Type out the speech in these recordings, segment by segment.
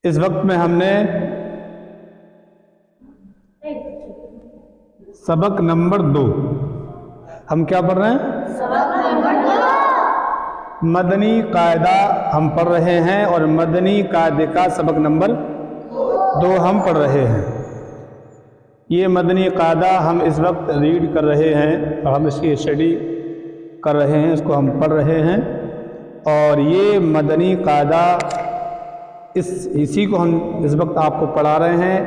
اس وقت میں ہم نے سبق نمبر 2 ہم کیا پڑھ رہے ہیں؟ سبق نمبر 2 مدنی قاعدہ ہم پڑھ رہے ہیں، اور مدنی قاعدے کا سبق نمبر 2 ہم پڑھ رہے ہیں۔ یہ مدنی قاعدہ ہم اس وقت ریڈ کر رہے ہیں اور ہم اس کی اسٹڈی کر رہے ہیں، اس کو ہم پڑھ رہے ہیں، اور یہ مدنی قاعدہ اسی کو ہم اس وقت آپ کو پڑھا رہے ہیں،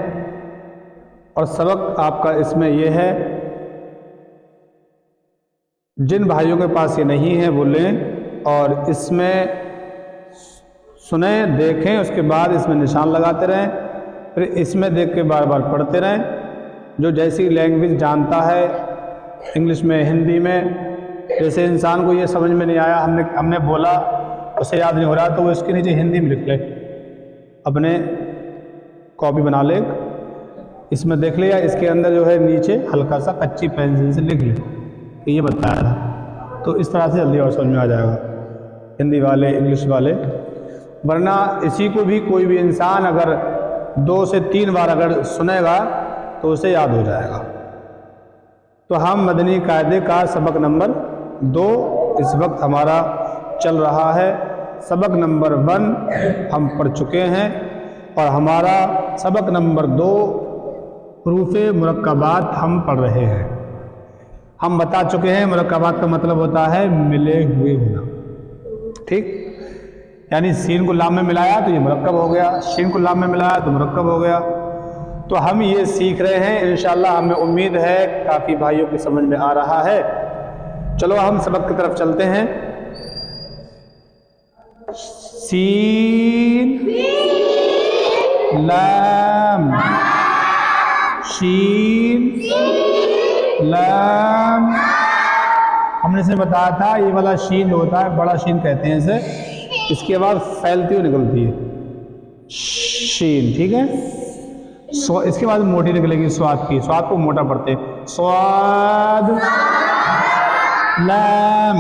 اور سبق آپ کا اس میں یہ ہے، جن بھائیوں کے پاس یہ نہیں ہے وہ لیں اور اس میں سنیں، دیکھیں، اس کے بعد اس میں نشان لگاتے رہیں، پھر اس میں دیکھ کے بار بار پڑھتے رہیں۔ جو جیسی لینگویج جانتا ہے، انگلش میں، ہندی میں، جیسے انسان کو یہ سمجھ میں نہیں آیا، ہم نے بولا، اسے یاد نہیں ہو رہا، تو وہ اس کے نیچے ہندی میں لکھ لے، اپنے کاپی بنا لے، اس میں دیکھ لیا، اس کے اندر جو ہے نیچے ہلکا سا کچی پینسل سے لکھ لے کہ یہ بتایا تھا، تو اس طرح سے جلدی اور سمجھ میں آ جائے گا، ہندی والے، انگلش والے۔ ورنہ اسی کو بھی کوئی بھی انسان اگر 2 سے 3 بار اگر سنے گا تو اسے یاد ہو جائے گا۔ تو ہم مدنی قاعدے کا سبق نمبر 2 اس وقت ہمارا چل رہا ہے۔ سبق نمبر 1 ہم پڑھ چکے ہیں، اور ہمارا سبق نمبر 2 حروف مرکبات ہم پڑھ رہے ہیں۔ ہم بتا چکے ہیں مرکبات کا مطلب ہوتا ہے ملے ہوئے ہونا، ٹھیک؟ یعنی سین کو لام میں ملایا تو یہ مرکب ہو گیا، شین کو لام میں ملایا تو مرکب ہو گیا۔ تو ہم یہ سیکھ رہے ہیں، انشاءاللہ ہمیں امید ہے کافی بھائیوں کی سمجھ میں آ رہا ہے۔ چلو ہم سبق کی طرف چلتے ہیں۔ سین، لام، شین، لام۔ ہم نے اسے بتایا تھا یہ والا شین جو ہوتا ہے، بڑا شین کہتے ہیں اسے، اس کے بعد پھیلتی ہوئی نکلتی ہے شین، ٹھیک ہے؟ اس کے بعد موٹی نکلے گی سواد کی، سواد کو موٹا پڑھتے ہیں، سواد، لام۔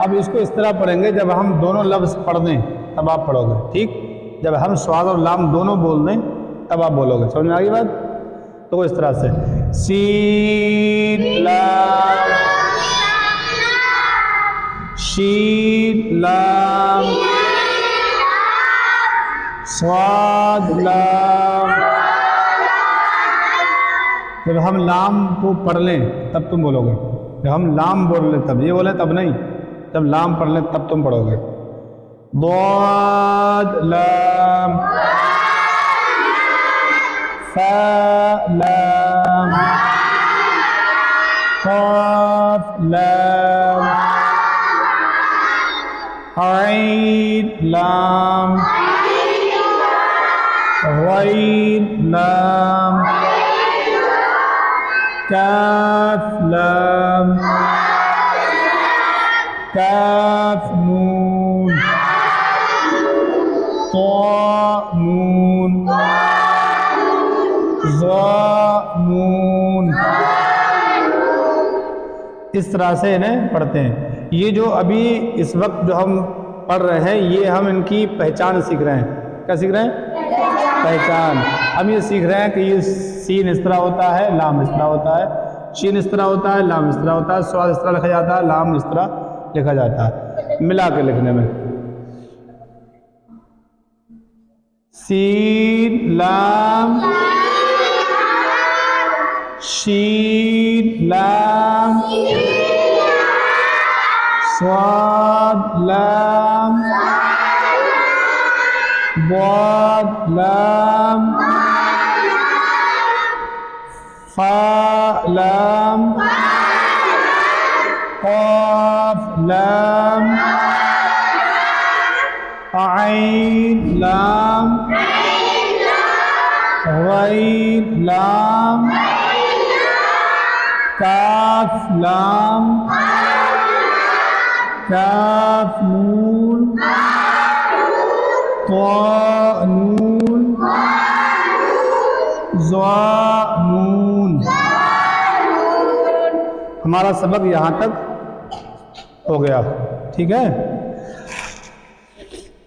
اب اس کو اس طرح پڑھیں گے، جب ہم دونوں لفظ پڑھ دیں تب آپ پڑھو گے، ٹھیک؟ جب ہم سواد اور لام دونوں بول دیں تب آپ بولو گے، سمجھ میں آ گئی بات؟ تو اس طرح سے سین، لام، شین، لام، صاد، لام۔ جب ہم لام کو پڑھ لیں تب تم بولو گے، جب ہم لام بول لیں تب، یہ بولیں تب نہیں، جب لام پڑھ لیں تب تم پڑھو گے۔ ضاد، لام، فا، لام، قاف، لام، عین، لام، غین، لام، کاف، لام، کاف، نون، طا، نون، ظا، نون۔ اس طرح سے انہیں پڑھتے ہیں۔ یہ جو ابھی اس وقت جو ہم پڑھ رہے ہیں، یہ ہم ان کی پہچان سیکھ رہے ہیں۔ کیا سیکھ رہے ہیں؟ پہچان۔ ہم یہ سیکھ رہے ہیں کہ یہ سین اس طرح ہوتا ہے، لام اس طرح ہوتا ہے، شین اس طرح ہوتا ہے، لام اس طرح ہوتا ہے، سواد اس طرح لکھا جاتا ہے، لام اس طرح لکھا جاتا ہے، ملا کے لکھنے میں۔ سین، لام، شین، لام، صاد، لام، ضاد، لام، فا، لام، قاف، لام، عین، لام، غین، لام، کاف، لام، کاف، نون، طا، نون، ظا، نون۔ ہمارا سبق یہاں تک ہو گیا، ٹھیک ہے؟